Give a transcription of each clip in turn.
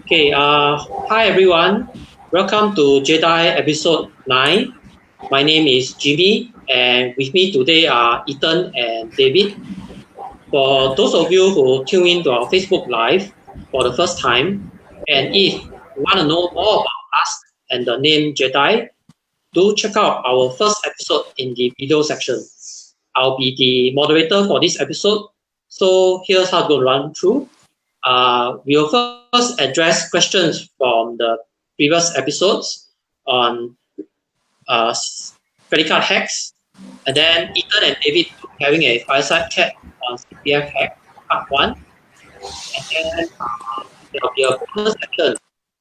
Okay, hi everyone. Welcome to JEDi episode 9. My name is Jimmy, and with me today are Ethan and David. For those of you who tune in to our Facebook Live for the first time, and if you want to know more about us and the name JEDi, do check out our first episode in the video section. I'll be the moderator for this episode, so here's how to run through. We'll first address questions from the previous episodes on uh, credit card hacks, and then Ethan and David having a fireside chat on CPF hack part 1, and then there'll be a bonus section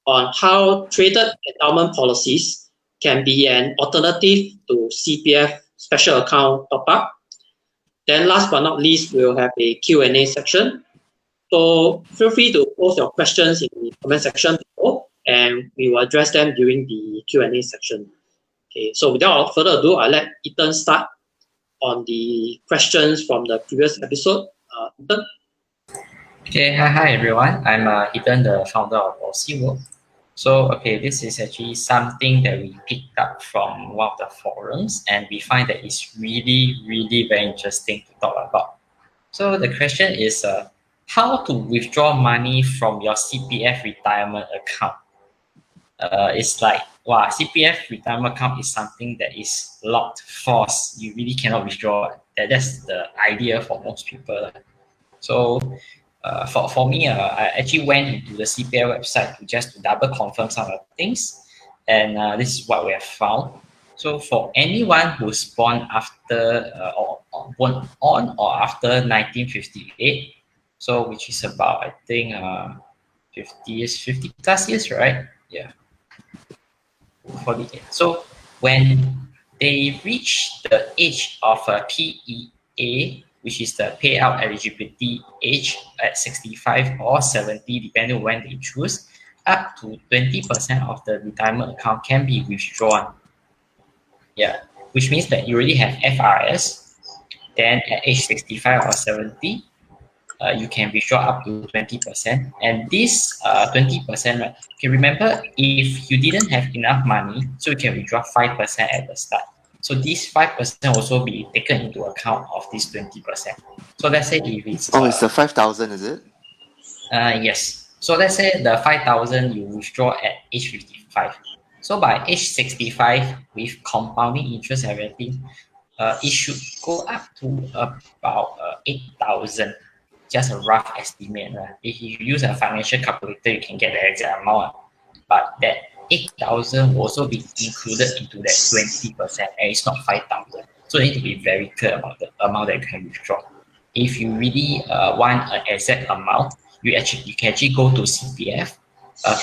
on how traded endowment policies can be an alternative to CPF special account top-up. Then last but not least, we'll have a Q&A section. So feel free to post your questions in the comment section below, and we will address them during the Q&A section. Okay, so without further ado, I'll let Ethan start on the questions from the previous episode. Ethan? Okay, hi everyone. I'm Ethan, the founder of PolicyWoke. So, this is actually something that we picked up from one of the forums, and we find that it's really, really very interesting to talk about. So, the question is how to withdraw money from your CPF retirement account. It's like, wow, CPF retirement account is something that is locked, forced. You really cannot withdraw. That's the idea for most people. So, for me, I actually went into the CPF website to double confirm some of the things, and this is what we have found. So for anyone who's born after born on or after 1958, so which is about I think 50 plus years, right? Yeah, 48. So when they reach the age of PEA, which is the payout eligibility age at 65 or 70, depending on when they choose, up to 20% of the retirement account can be withdrawn. Yeah, which means that you already have FRS. Then at age 65 or 70, you can withdraw up to 20%. And this 20%, right, okay, remember, if you didn't have enough money, so you can withdraw 5% at the start. So this 5% also be taken into account of this 20%. So let's say if it's... it's the 5,000, is it? Yes. So let's say the 5,000 you withdraw at age 55. So by age 65, with compounding interest and everything, it should go up to about 8,000. Just a rough estimate. If you use a financial calculator, you can get the exact amount. But that 8,000 will also be included into that 20%, and it's not 5,000. So you need to be very clear about the amount that you can withdraw. If you really want an exact amount, you can actually go to CPF,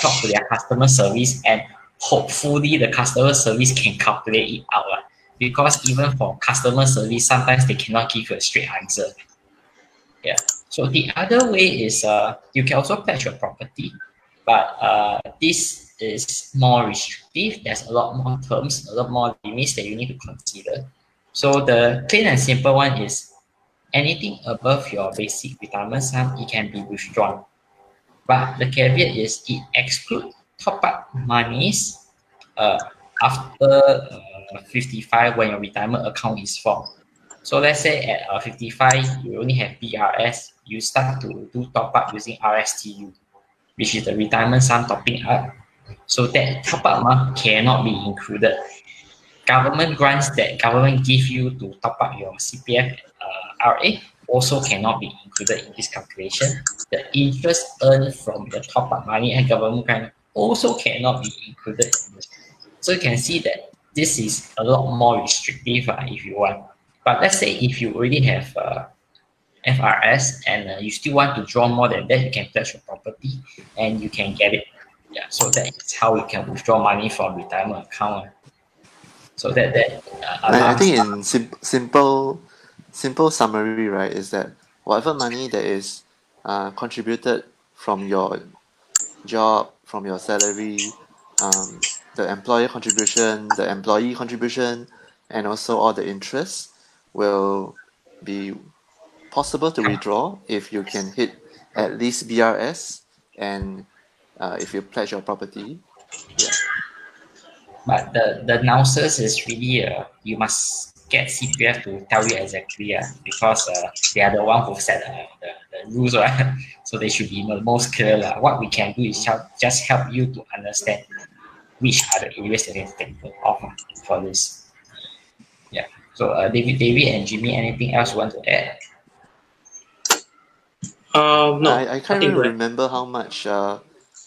talk to their customer service, and hopefully the customer service can calculate it out. Because even for customer service, sometimes they cannot give you a straight answer. Yeah. So the other way is you can also pledge your property, but this is more restrictive. There's a lot more terms, a lot more limits that you need to consider. So the plain and simple one is anything above your basic retirement sum, it can be withdrawn. But the caveat is it excludes top-up monies after 55 when your retirement account is formed. So let's say at 55, you only have BRS, you start to do top-up using RSTU, which is the retirement sum topping up. So that top-up cannot be included. Government grants that government give you to top up your CPF RA also cannot be included in this calculation. The interest earned from the top-up money and government grant also cannot be included in this. So you can see that this is a lot more restrictive if you want. But let's say if you already have FRS and you still want to draw more than that, you can pledge your property and you can get it. Yeah, so that is how you can withdraw money from retirement account. So I think in simple summary, right, is that whatever money that is contributed from your job, from your salary, the employer contribution, the employee contribution, and also all the interest will be possible to withdraw if you can hit at least BRS and if you pledge your property. Yeah. But the nuances is really you must get CPF to tell you exactly because they are the one who set the rules, right? So they should be the most clear. What we can do is just help you to understand which are the areas that you need to take note of for this. Yeah. So David and Jimmy, anything else you want to add? No, I can't nothing even to add. remember how much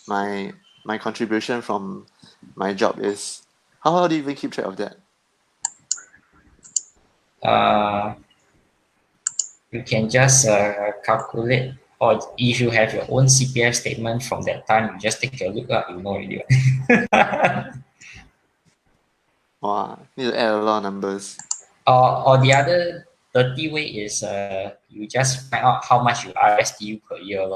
my contribution from my job is. How do you even keep track of that? You can just calculate, or if you have your own CPF statement from that time, you just take a look, you know already. Wow, need to add a lot of numbers. Or the other dirty way is you just find out how much you RSDU per year.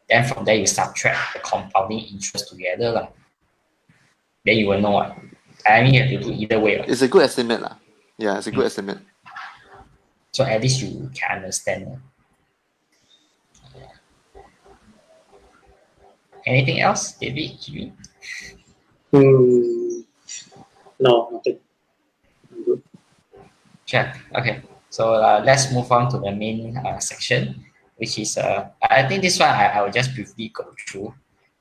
Then from there you subtract the compounding interest together. Then you will know what. I mean, you have to do either way. It's a good estimate lah. Yeah, it's a good estimate. So at least you can understand. Anything else, David? Jimmy? No, nothing. Good. Sure. Okay. So let's move on to the main section, which is I think this one I will just briefly go through.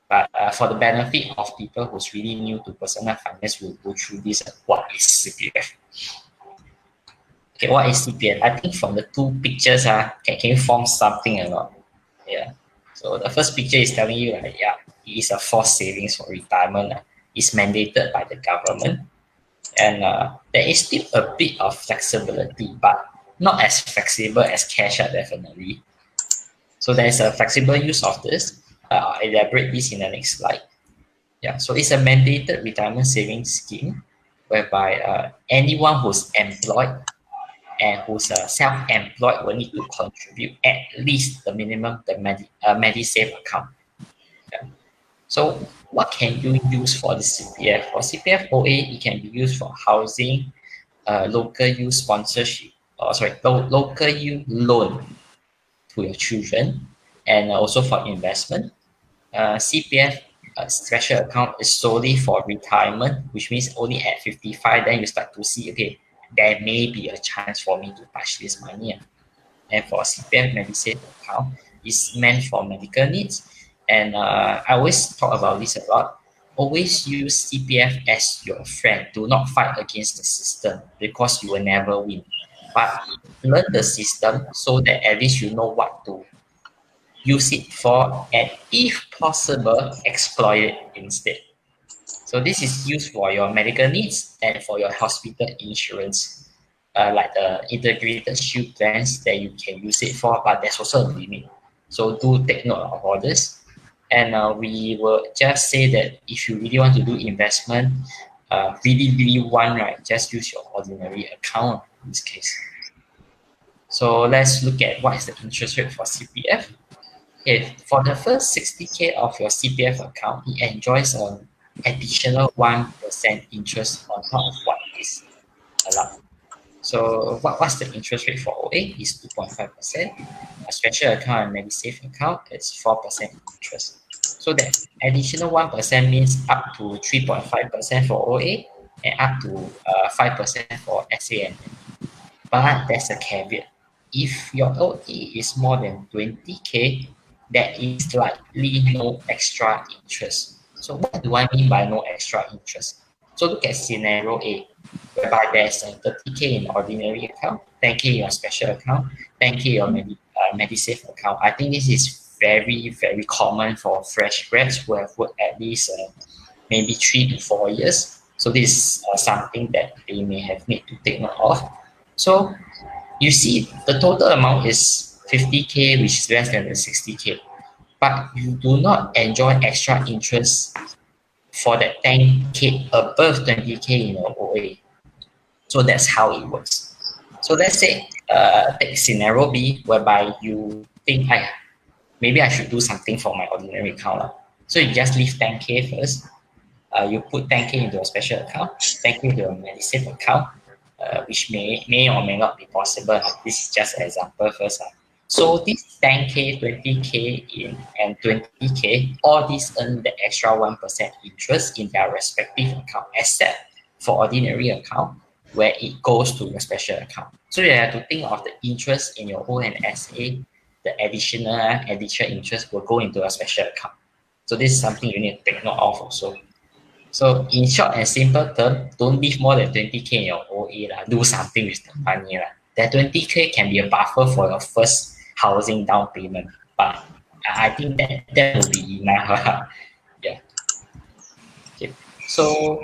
But for the benefit of people who's really new to personal finance, we'll go through this. What is CPF? Okay, what is CPF? I think from the two pictures, can you form something or not? Yeah. So the first picture is telling you it is a forced savings for retirement. It's mandated by the government. And there is still a bit of flexibility, but not as flexible as cash, definitely. So there's a flexible use of this. I'll elaborate this in the next slide. Yeah, so it's a mandated retirement savings scheme whereby anyone who's employed and who's self-employed will need to contribute at least the minimum, the MediSave account. Yeah. So what can you use for the CPF? For CPF OA, it can be used for housing, local use sponsorship, local use loan to your children, and also for investment. CPF special account is solely for retirement, which means only at 55, then you start to see, okay, there may be a chance for me to touch this money. And for CPF MediSave account, it's meant for medical needs. And I always talk about this a lot. Always use CPF as your friend. Do not fight against the system because you will never win. But learn the system so that at least you know what to use it for, and if possible, exploit it instead. So this is used for your medical needs and for your hospital insurance, like the integrated shield plans that you can use it for, but there's also a limit. So do take note of all this. And we will just say that if you really want to do investment, really want, just use your ordinary account in this case. So let's look at what is the interest rate for CPF. Okay, for the first 60K of your CPF account, it enjoys an additional 1% interest on top of what is allowed. So what's the interest rate for OA is 2.5%. A special account and MediSave account, it's 4% interest. So that additional 1% means up to 3.5% for OA and up to 5% for SA and MD. But there's a caveat. If your OA is more than 20K, there is likely no extra interest. So what do I mean by no extra interest? So look at scenario A, whereby there's a 30K in ordinary account, 10K in your special account, 10K in your MediSave account. I think this is very, very common for fresh grads who have worked at least maybe 3 to 4 years. So this is something that they may have need to take note of. So you see the total amount is 50K, which is less than the 60K. But you do not enjoy extra interest for that 10K above 20K in your OA. So that's how it works. So let's say take scenario B, whereby you think, maybe I should do something for my ordinary account. So you just leave 10K first. You put 10K into a special account, 10K into a MediSave account, which may or may not be possible. This is just an example first. So this 10K, 20K and 20K, all these earn the extra 1% interest in their respective account, except for ordinary account, where it goes to your special account. So you have to think of the interest in your ONSA, the additional interest will go into a special account. So this is something you need to take note of also. So in short and simple term, don't leave more than 20K in your OA. Do something with the money. That 20K can be a buffer for your first housing down payment. But I think that will be enough. Yeah. Okay. So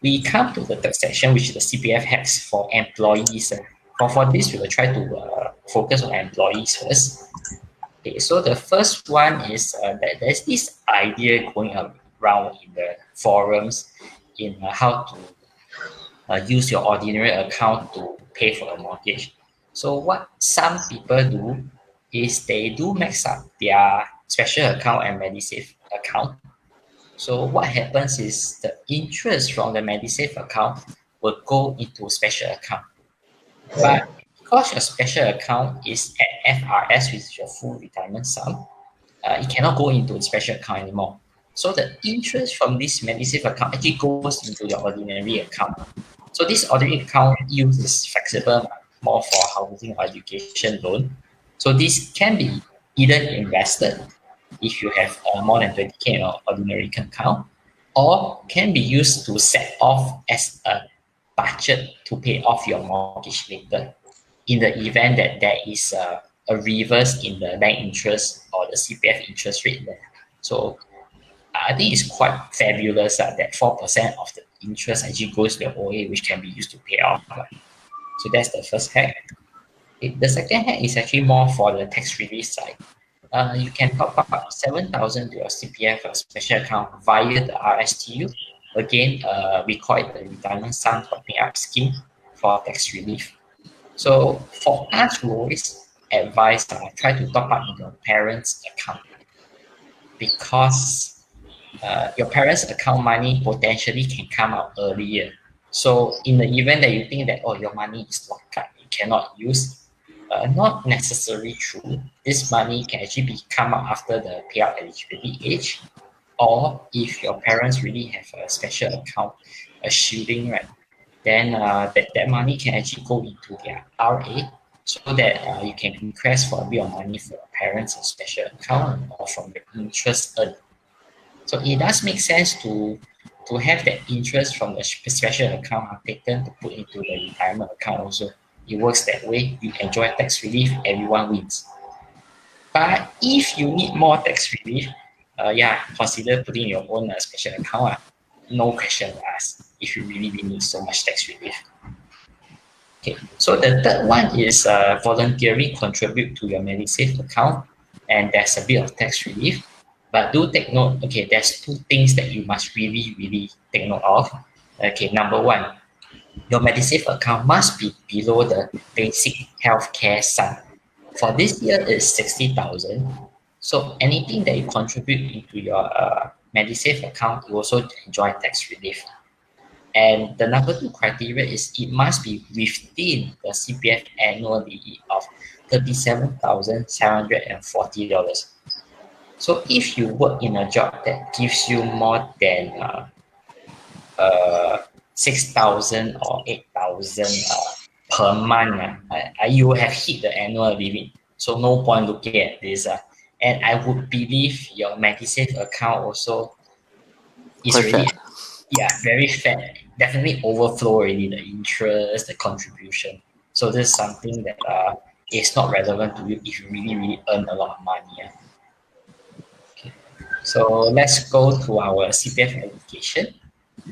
we come to the third section, which is the CPF hacks for employees. For this, we will try to focus on employees first. Okay, so the first one is that there's this idea going around in the forums in how to use your ordinary account to pay for a mortgage. So what some people do is they do mix up their special account and MediSave account. So what happens is the interest from the MediSave account will go into special account. But because your special account is at FRS, which is your full retirement sum, it cannot go into the special account anymore. So the interest from this MediSave account actually goes into your ordinary account. So this ordinary account use is flexible, more for housing or education loan. So this can be either invested if you have more than 20K in your ordinary account, or can be used to set off as a budget to pay off your mortgage later in the event that there is a reverse in the bank interest or the CPF interest rate there. So I think it's quite fabulous that 4% of the interest actually goes to the OA, which can be used to pay off. So that's the first hack. The second hack is actually more for the tax relief side. You can top up 7,000 to your CPF special account via the RSTU. Again, we call it the retirement sum topping up scheme for tax relief. So for us, we always advise try to top up in your parents' account, because your parents' account money potentially can come out earlier. So in the event that you think that your money is locked up, you cannot use, not necessarily true. This money can actually come out after the payout eligibility age, or if your parents really have a special account, a shielding, right? Then that money can actually go into their RA, so that you can request for a bit of money for your parents' special account or from the interest earned. So it does make sense to have that interest from the special account taken to put into the retirement account also. It works that way. You enjoy tax relief, everyone wins. But if you need more tax relief, consider putting your own special account. No question asked if you really need so much tax relief. Okay, so the third one is voluntarily contribute to your MediSave account, and there's a bit of tax relief. But do take note, okay, there's two things that you must really take note of. Okay, number one, your MediSave account must be below the basic healthcare sum. For this year, it's 60,000. So anything that you contribute into your MediSave account, you also enjoy tax relief. And the number two criteria is it must be within the CPF annual limit of $37,740. So if you work in a job that gives you more than 6,000 or 8,000 per month, you have hit the annual limit. So no point looking at this. And I would believe your MediSave account also is Quite really, fat. very fat. Definitely overflow already, the interest, the contribution. So this is something that is not relevant to you if you really earn a lot of money. Okay. So let's go to our CPF allocation.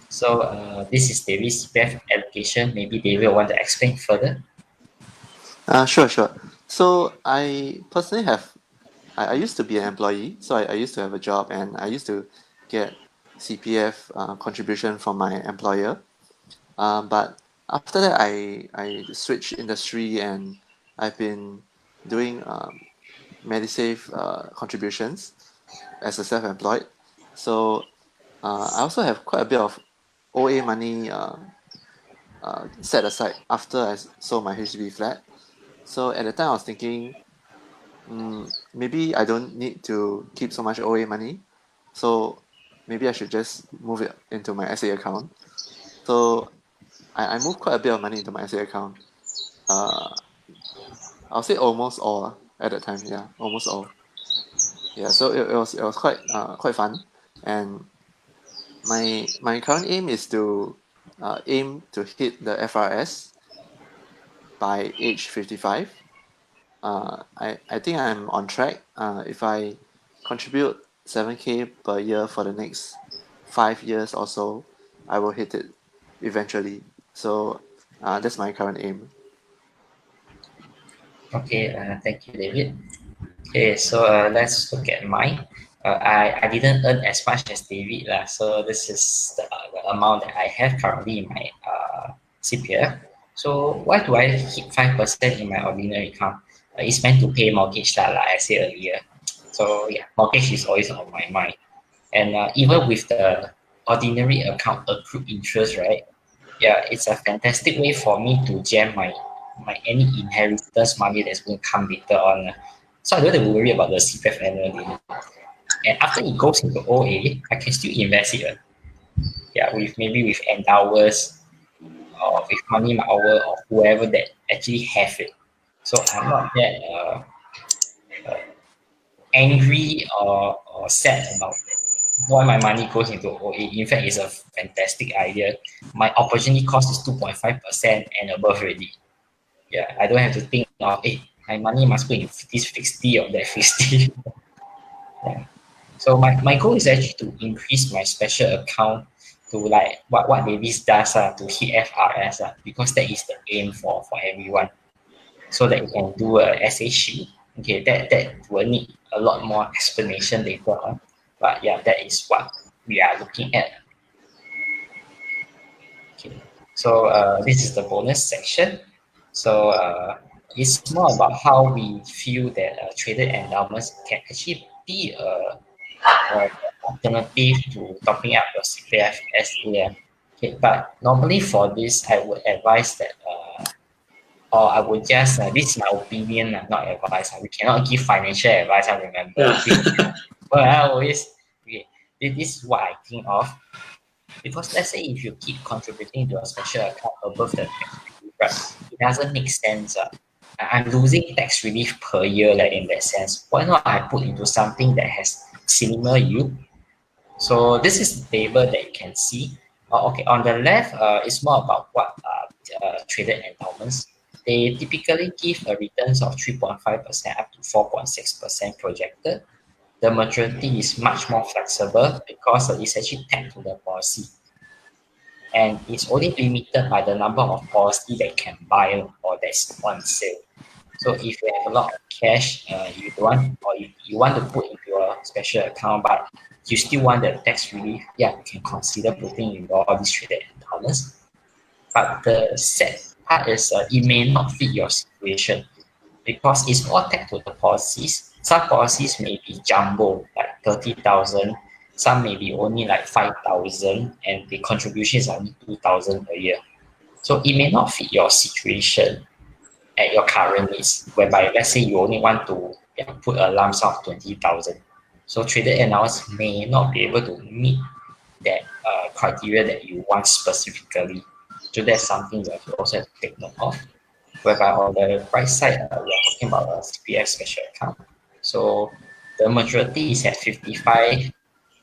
So this is David's CPF allocation. Maybe David will want to explain further. Sure. So I personally I used to be an employee, so I used to have a job, and I used to get CPF contribution from my employer. But after that, I switched industry, and I've been doing MediSave contributions as a self-employed. So I also have quite a bit of OA money set aside after I sold my HDB flat. So at the time, I was thinking, maybe I don't need to keep so much OA money, so maybe I should just move it into my SA account. So I moved quite a bit of money into my SA account. Uh, I'll say almost all at that time. Yeah, almost all. Yeah, so it was quite fun, and my current aim is to aim to hit the FRS by age 55. I think I'm on track. If I contribute 7K per year for the next 5 years or so, I will hit it eventually. So that's my current aim. Okay, thank you, David. Okay, so let's look at mine. I didn't earn as much as David, so this is the amount that I have currently in my CPF. So why do I hit 5% in my ordinary account? It's meant to pay mortgage, like I said earlier. So yeah, mortgage is always on my mind. And even with the ordinary account accrued interest, right? Yeah, it's a fantastic way for me to jam my any inheritance money that's going to come later on. So I don't have to worry about the CPF annual limit. And after it goes into OA, I can still invest it. Yeah, with endowers or with money hour or whoever that actually have it. So I'm not that angry or sad about why my money goes into OA. In fact, it's a fantastic idea. My opportunity cost is 2.5% and above already. Yeah, I don't have to think of, hey, my money must go in this fixed D or that fixed D. Yeah. So my goal is actually to increase my special account to like what Davis does to hit FRS because that is the aim for everyone. So that you can do a SA sheet. Okay, that will need a lot more explanation later on. But yeah, that is what we are looking at. Okay, so this is the bonus section. So it's more about how we feel that traded endowments can actually be a alternative to topping up your CPF-SA. Okay, but normally for this, I would advise that, or I would just, this is my opinion, not advice. We cannot give financial advice, I remember. Yeah. But I always, okay, this is what I think of. Because let's say if you keep contributing to a special account above the tax relief, right, it doesn't make sense. I'm losing tax relief per year in that sense. Why not I put into something that has similar yield? So this is the table that you can see. Okay, on the left, it's more about what traded endowments. They typically give a returns of 3.5% up to 4.6% projected. The maturity is much more flexible because it's actually tagged to the policy. And it's only limited by the number of policy that you can buy or that's on sale. So if you have a lot of cash, you don't want or you want to put into a special account, but you still want the tax relief, yeah, you can consider putting in all these traded endowments. But the sad part is it may not fit your situation because it's all tagged to the policies. Some policies may be jumbo, like 30,000. Some may be only like 5,000, and the contribution is only 2,000 a year. So it may not fit your situation at your current needs, whereby let's say you only want to put a lump sum of 20,000. So traded endowments may not be able to meet that criteria that you want specifically. So that's something that you also have to take note of. Whereby on the right side, we are talking about a CPF special account. So the maturity is at 55,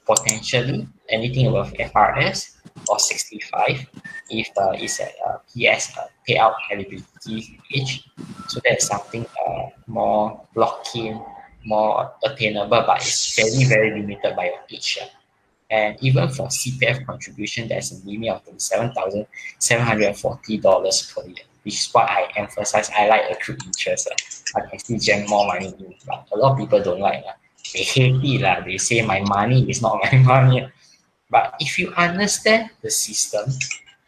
potentially anything above FRS, or 65 if it's at PS payout eligibility age. So that's something more locked in, more attainable, but it's very, very limited by your age. And even for CPF contribution, there's a limit of $27,740 per year, which is why I emphasize I like accrued interest. I can still jam more money in, but a lot of people don't like. They hate it. They say my money is not my money. But if you understand the system,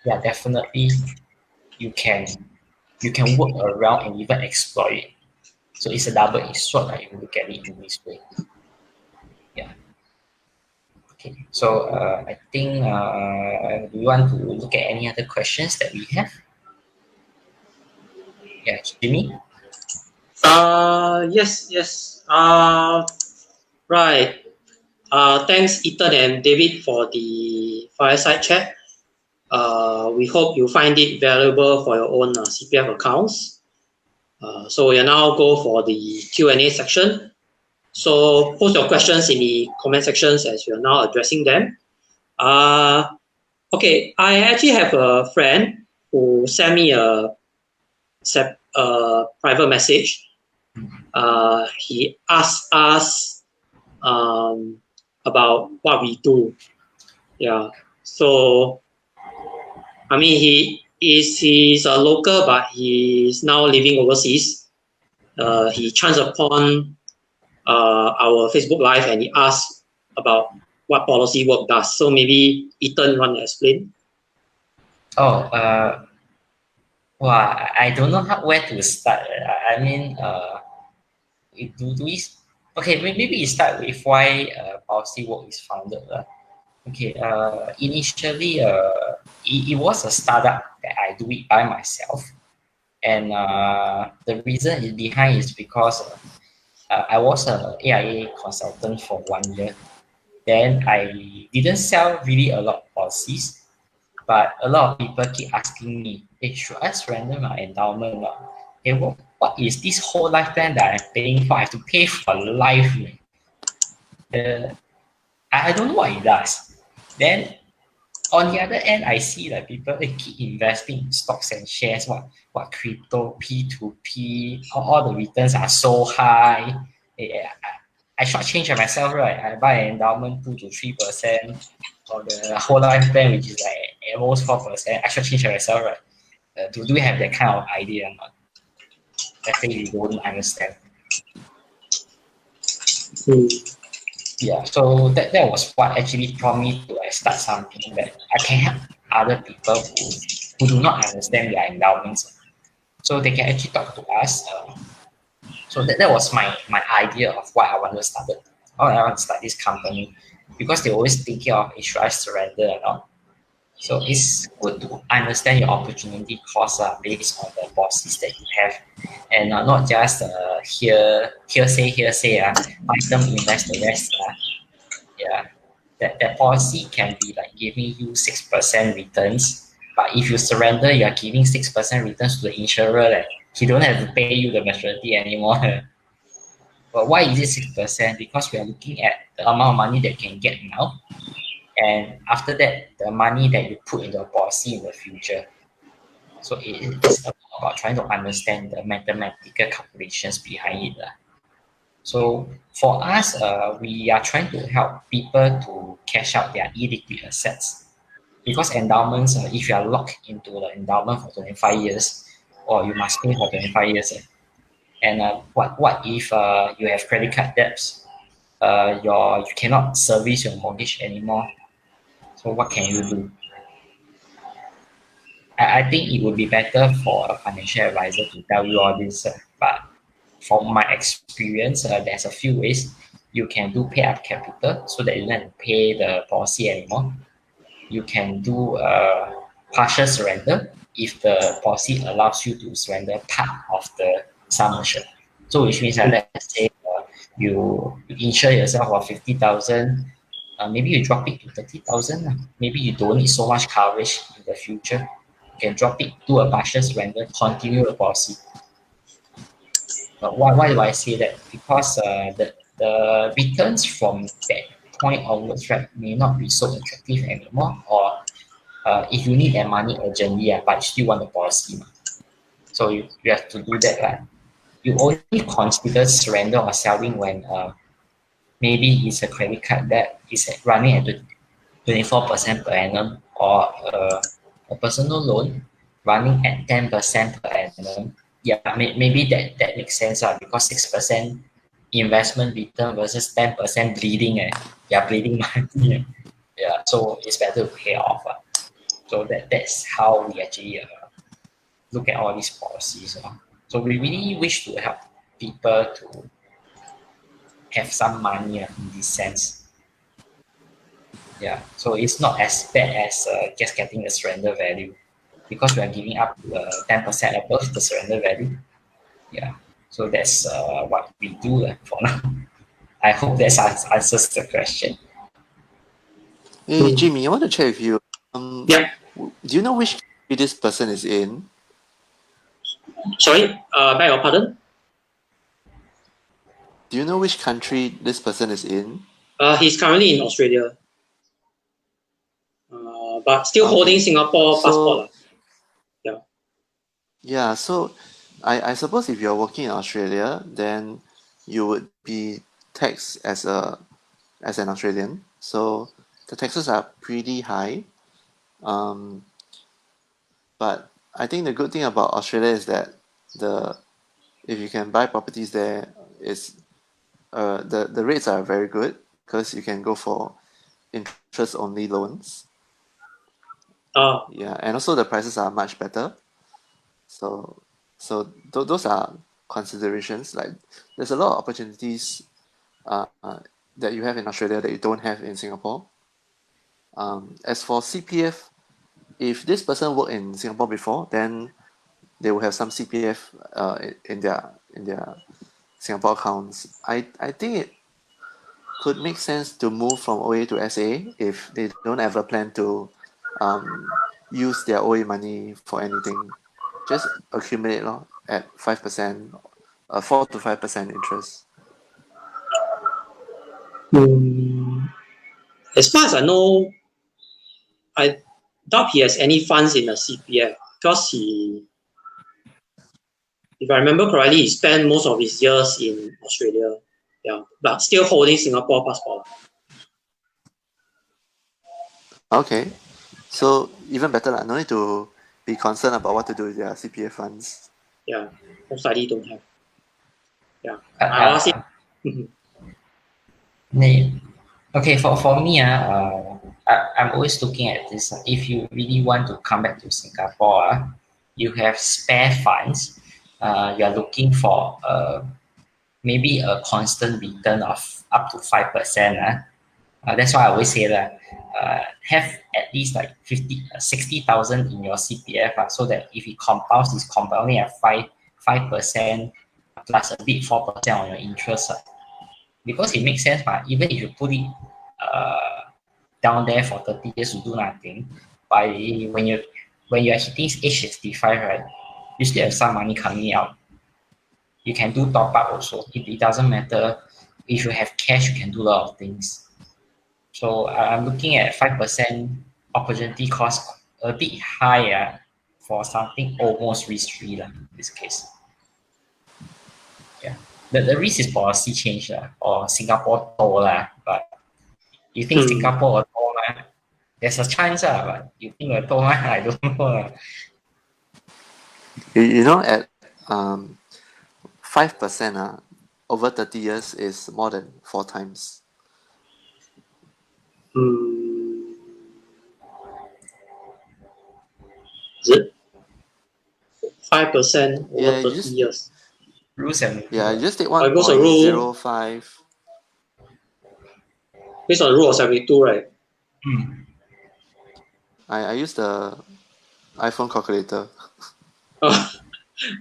yeah, definitely you can work around and even exploit it. So it's a double-edged sword. You look at it in this way. Yeah. Okay, so I think do you want to look at any other questions that we have? Yeah, Jimmy? Yes. Right. Thanks, Ethan and David, for the fireside chat. We hope you find it valuable for your own CPF accounts. So we now go for the Q&A section. So post your questions in the comment sections as we are now addressing them. Okay, I actually have a friend who sent me a private message. He asked us about what we do. Yeah. So, I mean, he's a local, but he's now living overseas. He chanced upon our Facebook Live and he asked about what PolicyWoke does. So maybe Ethan want to explain. Oh, well, I don't know where to start. I mean, do we? Okay, maybe we start with why PolicyWoke is founded. Okay, initially, it was a startup that I do it by myself, and the reason behind is because I was an AIA consultant for 1 year. Then I didn't sell really a lot of policies, but a lot of people keep asking me, hey, should I surrender my endowment? Hey, what is this whole life plan that I'm paying for? I have to pay for life. I don't know what it does. Then on the other end, I see that people they keep investing in stocks and shares, what crypto, P2P, all the returns are so high. I shortchange myself, right? I buy an endowment 2 to 3%, or the whole life plan, which is like almost 4%. I shortchange myself, right? Do we have that kind of idea or not? I think we don't understand. Yeah, so that was what actually prompted me to start something that I can help other people who do not understand their endowments. So they can actually talk to us. So that was my idea of why I want to start it. Why I want to start this company, because they always thinking of should I surrender or not. So it's good to understand your opportunity cost based on the policies that you have, and not just hearsay. Buy them, invest the rest. Yeah, that policy can be like giving you 6% returns, but if you surrender, you are giving 6% returns to the insurer. He don't have to pay you the maturity anymore. But why is it 6%? Because we are looking at the amount of money that you can get now, and after that, the money that you put into a policy in the future. So it's about trying to understand the mathematical calculations behind it. So for us, we are trying to help people to cash out their illiquid assets, because endowments, if you are locked into the endowment for 25 years, or you must pay for 25 years, and what if you have credit card debts, you cannot service your mortgage anymore? So what can you do? I think it would be better for a financial advisor to tell you all this, but from my experience, there's a few ways. You can do pay up capital so that you don't have to pay the policy anymore. You can do partial surrender if the policy allows you to surrender part of the sum assured. So which means that let's say you insure yourself for 50,000, maybe you drop it to 30,000. Maybe you don't need so much coverage in the future. You can drop it, do a partial surrender, continue the policy. But why do I say that? Because the returns from that point onwards, right, may not be so attractive anymore. Or if you need that money urgently, but you still want the policy. So you have to do that. Right? You only consider surrender or selling when maybe it's a credit card that is running at 24% per annum, or a personal loan running at 10% per annum. Yeah, maybe that makes sense because 6% investment return versus 10% bleeding. Yeah, bleeding money. Yeah, so it's better to pay off. So that's how we actually look at all these policies. So we really wish to help people to have some money in this sense. Yeah, so it's not as bad as just getting the surrender value, because we are giving up 10% above the surrender value. Yeah. So that's what we do for now. I hope that answers the question. Hey, Jimmy, I want to check with you. Yeah. Do you know which country this person is in? Sorry, beg your pardon? Do you know which country this person is in? He's currently in Australia, but still holding Singapore passport. Yeah, so I suppose if you're working in Australia, then you would be taxed as an Australian. So the taxes are pretty high. But I think the good thing about Australia is that if you can buy properties there, is the rates are very good because you can go for interest only loans. Yeah, and also the prices are much better. So those are considerations. Like there's a lot of opportunities that you have in Australia that you don't have in Singapore. As for CPF, if this person worked in Singapore before, then they will have some CPF in their Singapore accounts. I think it could make sense to move from OA to SA if they don't ever plan to use their OA money for anything. Just accumulate at 5%, 4 to 5% interest. As far as I know, I doubt he has any funds in the CPF because if I remember correctly, he spent most of his years in Australia. Yeah, but still holding Singapore passport. Okay, so even better lah. No need to be concerned about what to do with their CPF funds. Yeah, most likely don't have. Yeah, I asked him. Okay, for me, I'm always looking at this. If you really want to come back to Singapore, you have spare funds. You are looking for maybe a constant return of up to 5%. That's why I always say that have at least like 60,000 in your CPF so that if it compounds, it's compounding at 5% plus a bit 4% on your interest. Because it makes sense, but even if you put it down there for 30 years to do nothing, when you are hitting age 65, right, you still have some money coming out. You can do top up also. It doesn't matter. If you have cash, you can do a lot of things. So I'm looking at 5% opportunity cost a bit higher for something almost risk-free in this case. Yeah. The risk is policy change or Singapore toll but you think Singapore or toll there's a chance but you think a toll I don't know. You know, at 5% over 30 years is more than 4 times. Is it 5% over 30 years? Rules and yeah, you just take 1.05. Based on the rule of 72, right? I use the iPhone calculator.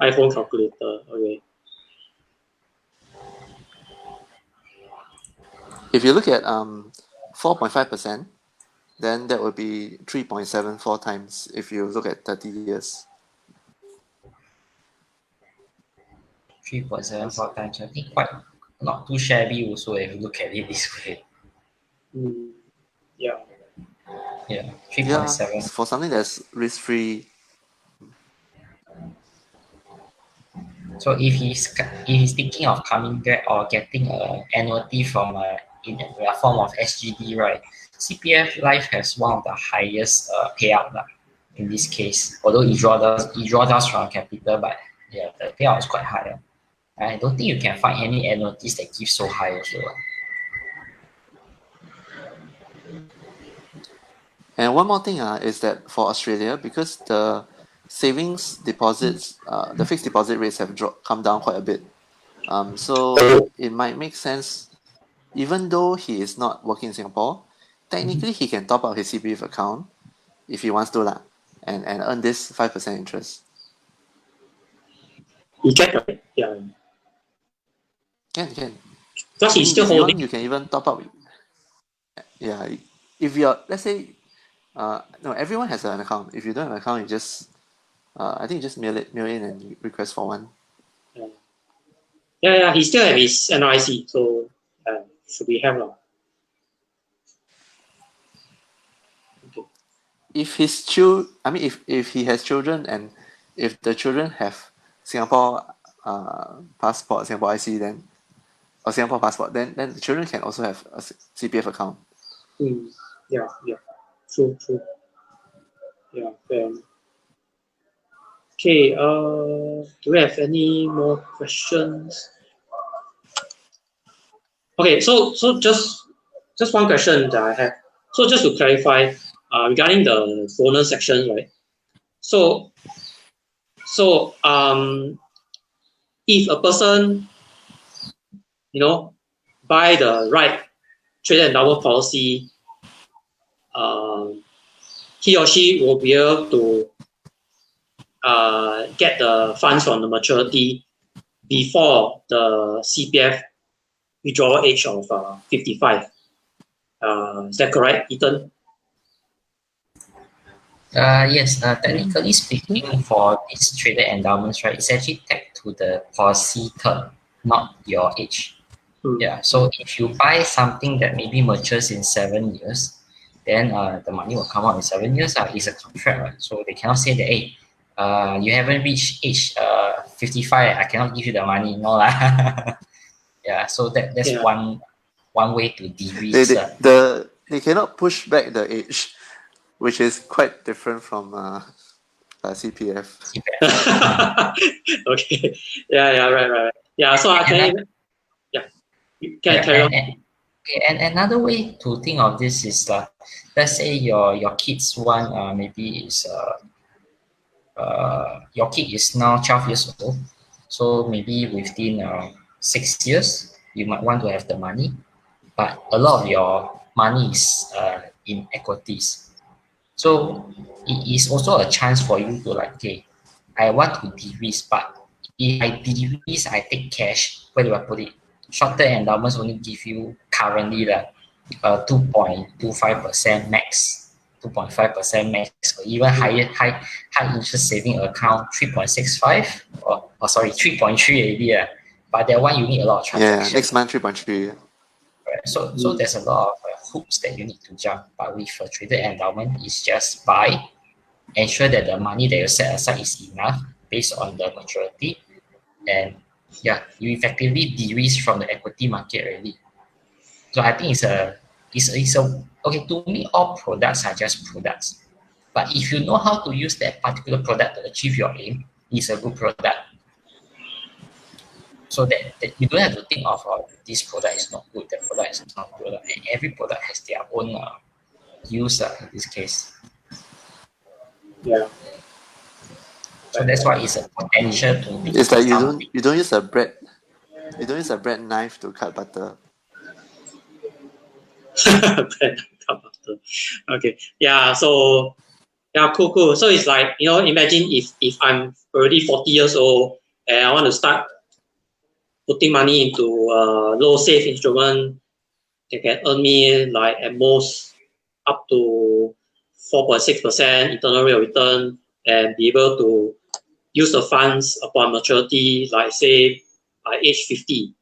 iPhone calculator, okay. If you look at 4.5%, then that would be 3.74 times if you look at 30 years. 3.74 times. I think quite not too shabby also if you look at it this way. Yeah. Yeah, 3.7. Yeah, for something that's risk-free. So if he's thinking of coming back or getting an annuity from in the form of SGD, right? CPF Life has one of the highest payout in this case. Although it draws from capital, but yeah, the payout is quite high. I don't think you can find any annuities that give so high also. And one more thing is that for Australia, because the savings deposits, the fixed deposit rates have come down quite a bit. So it might make sense, even though he is not working in Singapore, technically he can top up his CPF account if he wants to and earn this 5% interest. You get right? Yeah. Can. Because he's still if you want, holding. you can even top up. Yeah, if you're, let's say, no, everyone has an account. If you don't have an account, you just, I think you just mail in and request for one. Yeah, he still have his NIC, so should be have now. Okay. If he has children, and if the children have Singapore passport, Singapore IC, then or Singapore passport, then the children can also have a CPF account. Yeah, true. Yeah, fair. Okay, do we have any more questions? Okay, so just one question that I have. So just to clarify, regarding the bonus section, right? So if a person, buy the right traded endowment policy, he or she will be able to get the funds from the maturity before the CPF withdrawal age of 55. Is that correct, Ethan? Yes, technically speaking, for these traded endowments, right, it's actually tagged to the policy term, not your age. Yeah, so if you buy something that maybe matures in 7 years, then the money will come out in 7 years. It's a contract, right? So they cannot say that, hey, you haven't reached age 55, I cannot give you the money. No lah. Yeah, so that's one way to de-risk. They cannot push back the age, which is quite different from CPF. Okay. Yeah, right. Yeah, so I can. You can carry on. And another way to think of this is, let's say your kids one maybe is your kid is now 12 years old, so maybe within 6 years you might want to have the money, but a lot of your money is in equities. So it is also a chance for you to okay, I want to de-risk, but if I de-risk, I take cash, where do I put it? Short-term endowments only give you currently 2.25% max, 2.5% max, or even high interest saving account 3.65 or sorry 3.3 already. But that one you need a lot of transactions. Yeah, next month 3.3. Right. So there's a lot of hoops that you need to jump. But with a traded endowment, it's just buy, ensure that the money that you set aside is enough based on the maturity, and you effectively de-risk from the equity market already. So I think it's a okay, to me all products are just products. But if you know how to use that particular product to achieve your aim, it's a good product. So that you don't have to think of this product is not good, that product is not good. And every product has their own use in this case. Yeah. So that's why it's a potential to make. It's like you don't use a bread knife to cut butter. Okay. Yeah. So cool. So it's like, imagine if I'm already 40 years old and I want to start putting money into low safe instrument that can earn me like at most up to 4.6% internal rate of return, and be able to use the funds upon maturity, like say by age 50.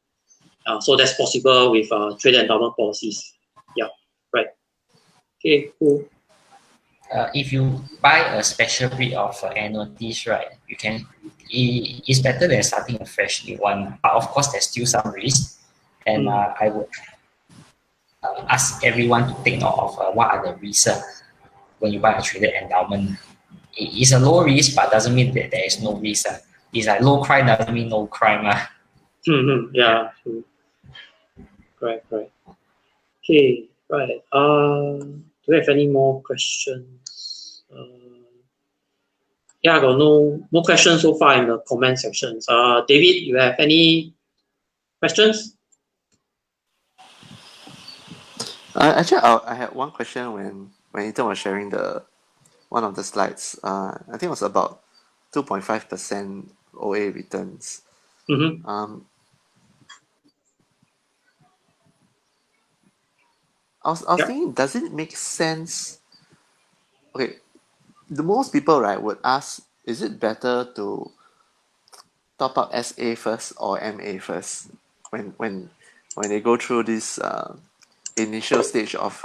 So that's possible with traded endowment policies. Yeah, right. Okay, cool. If you buy a special breed of annuities, right, it's better than starting a fresh new one. But of course, there's still some risk. And I would ask everyone to take note of what are the risks when you buy a traded endowment. It's a low risk, but doesn't mean that there is no risk. It's like low crime doesn't mean no crime. Yeah. Right. Okay, right. Do we have any more questions? I got no questions so far in the comment sections. David, you have any questions? Actually, I had one question when Ethan was sharing one of the slides. I think it was about 2.5% OA returns. I was thinking, does it make sense? Okay, the most people, right, would ask, is it better to top up SA first or MA first when they go through this initial stage of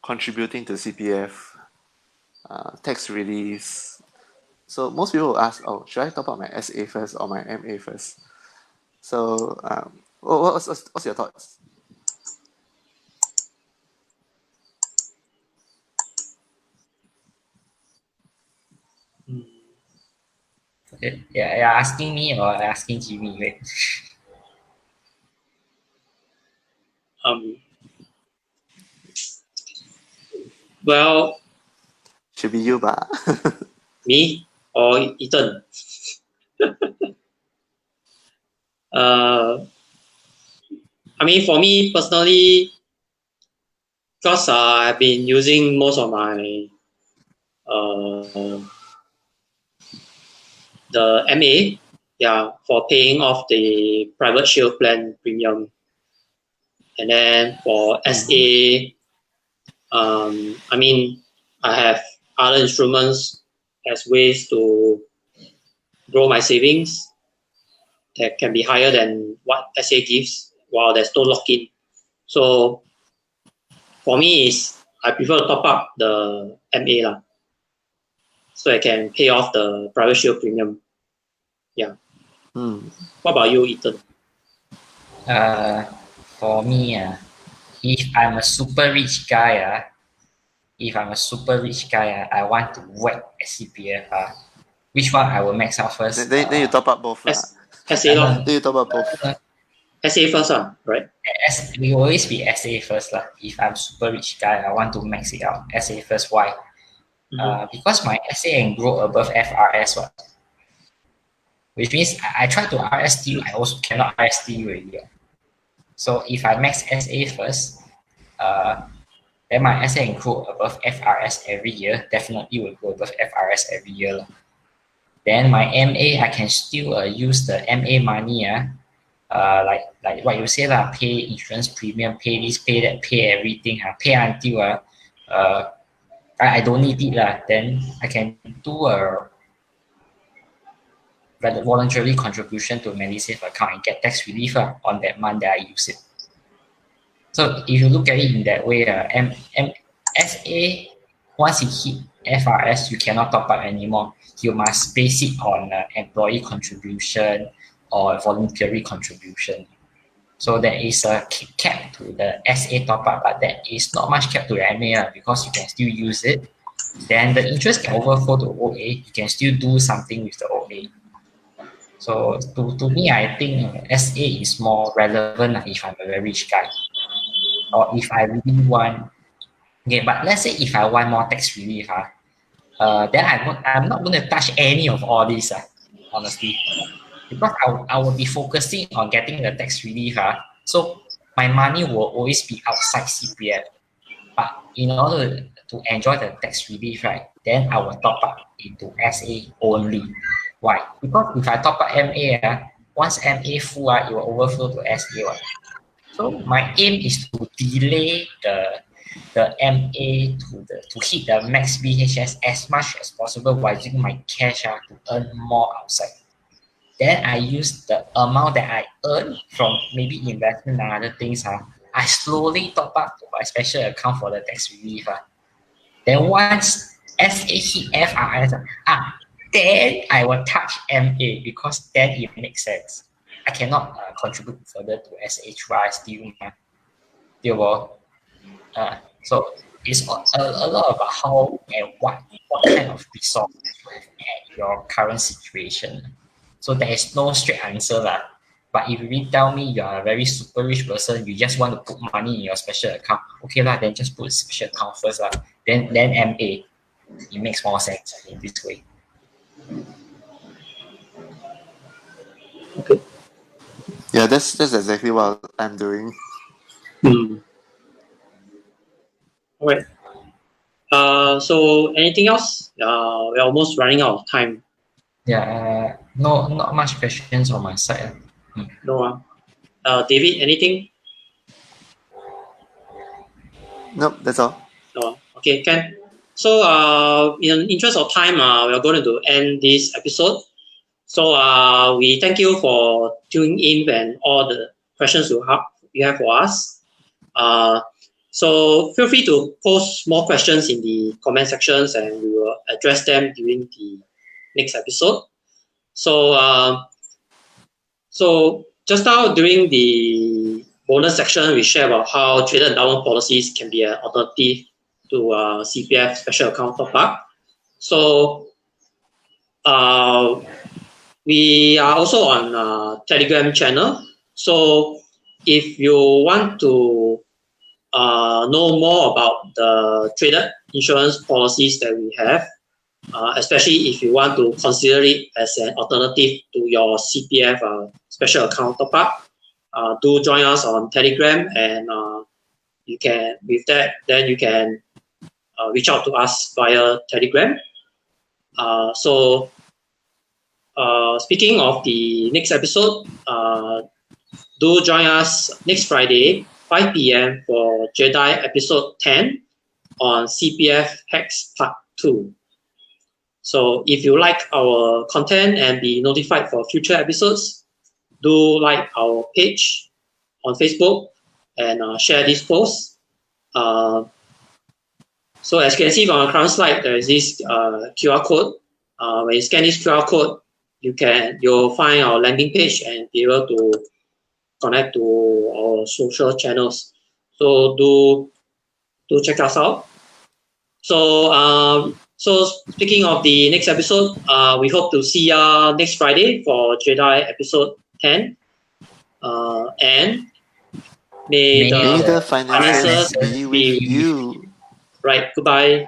contributing to CPF, tax reliefs. So most people will ask, oh, should I top up my SA first or my MA first? So what's your thoughts? Okay. Yeah, you're asking me or asking Jimmy, right? Um, well, Should be you, ba? me or Ethan? I mean, for me personally, because I've been using most of my the MA, yeah, for paying off the private shield plan premium, and then for SA, I mean, I have other instruments as ways to grow my savings that can be higher than what SA gives while there's no lock-in. So for me, I prefer to top up the MA lah, so I can pay off the private shield premium. Yeah. What about you, Ethan? For me, if I'm a super rich guy, I want to whack a CPF. Which one I will max out first? Then you top up both. SA lor. Then you top up both. SA first, right? We always be SA first. If I'm super rich guy, I want to max it out. SA first. Why? Because my SA can grow above FRS. Which means I try to RST, I also cannot RST already. So if I max SA first, then my SA can grow above FRS every year. Definitely will go above FRS every year. Then my MA, I can still use the MA money, like what you say lah, pay insurance premium, pay this, pay that, pay everything, pay until I don't need it lah. Then I can do a voluntary contribution to a MediSave account and get tax relief on that month that I use it. So if you look at it in that way, SA, once you hit FRS, you cannot top up anymore. You must base it on employee contribution or voluntary contribution. So there is a cap to the SA top up, but there is not much cap to the MA because you can still use it. Then the interest can overflow to OA. You can still do something with the OA. So to me, I think SA is more relevant if I'm a very rich guy. Or if I really want, okay, but let's say if I want more tax relief, then I'm not going to touch any of all these, honestly. Because I will be focusing on getting the tax relief. So my money will always be outside CPF. But in order to enjoy the tax relief, right, then I will top up into SA only. Why? Because if I top up MA, once MA full, it will overflow to SA. So my aim is to delay the MA to hit the max BHS as much as possible while using my cash to earn more outside. Then I use the amount that I earn from maybe investment and other things. I slowly top up to my special account for the tax relief. Then once SA hit FRS, then I will touch MA because then it makes sense. I cannot contribute further to SA through RST. So it's a lot about how and what kind of resources you have at your current situation. So there is no straight answer. But if you really tell me you are a very super rich person, you just want to put money in your special account, okay then just put special account first. Then MA. It makes more sense in this way. Okay. Yeah, that's exactly what I'm doing. All right. So anything else? We're almost running out of time. Yeah, no, not much questions on my side. No. David, anything? Nope, that's all. Oh, okay, can. So, in the interest of time, we are going to end this episode. So, we thank you for tuning in and all the questions you have for us. So, feel free to post more questions in the comment sections, and we will address them during the next episode. So, so just now during the bonus section, we share about how traded endowment policies can be an alternative to CPF special account top up. So we are also on Telegram channel. So if you want to know more about the traded insurance policies that we have, especially if you want to consider it as an alternative to your CPF special account top up, do join us on Telegram, and you can, with that, then you can reach out to us via Telegram. So speaking of the next episode, do join us next Friday, 5 p.m. for JEDi episode 10 on CPF Hacks Part 2. So if you like our content and be notified for future episodes, do like our page on Facebook and share this post. So as you can see from our current slide, there is this QR code. When you scan this QR code, you'll find our landing page and be able to connect to our social channels. So do check us out. So so speaking of the next episode, we hope to see you next Friday for JEDi episode 10. And may May the the finances finances be with you. Right. Goodbye.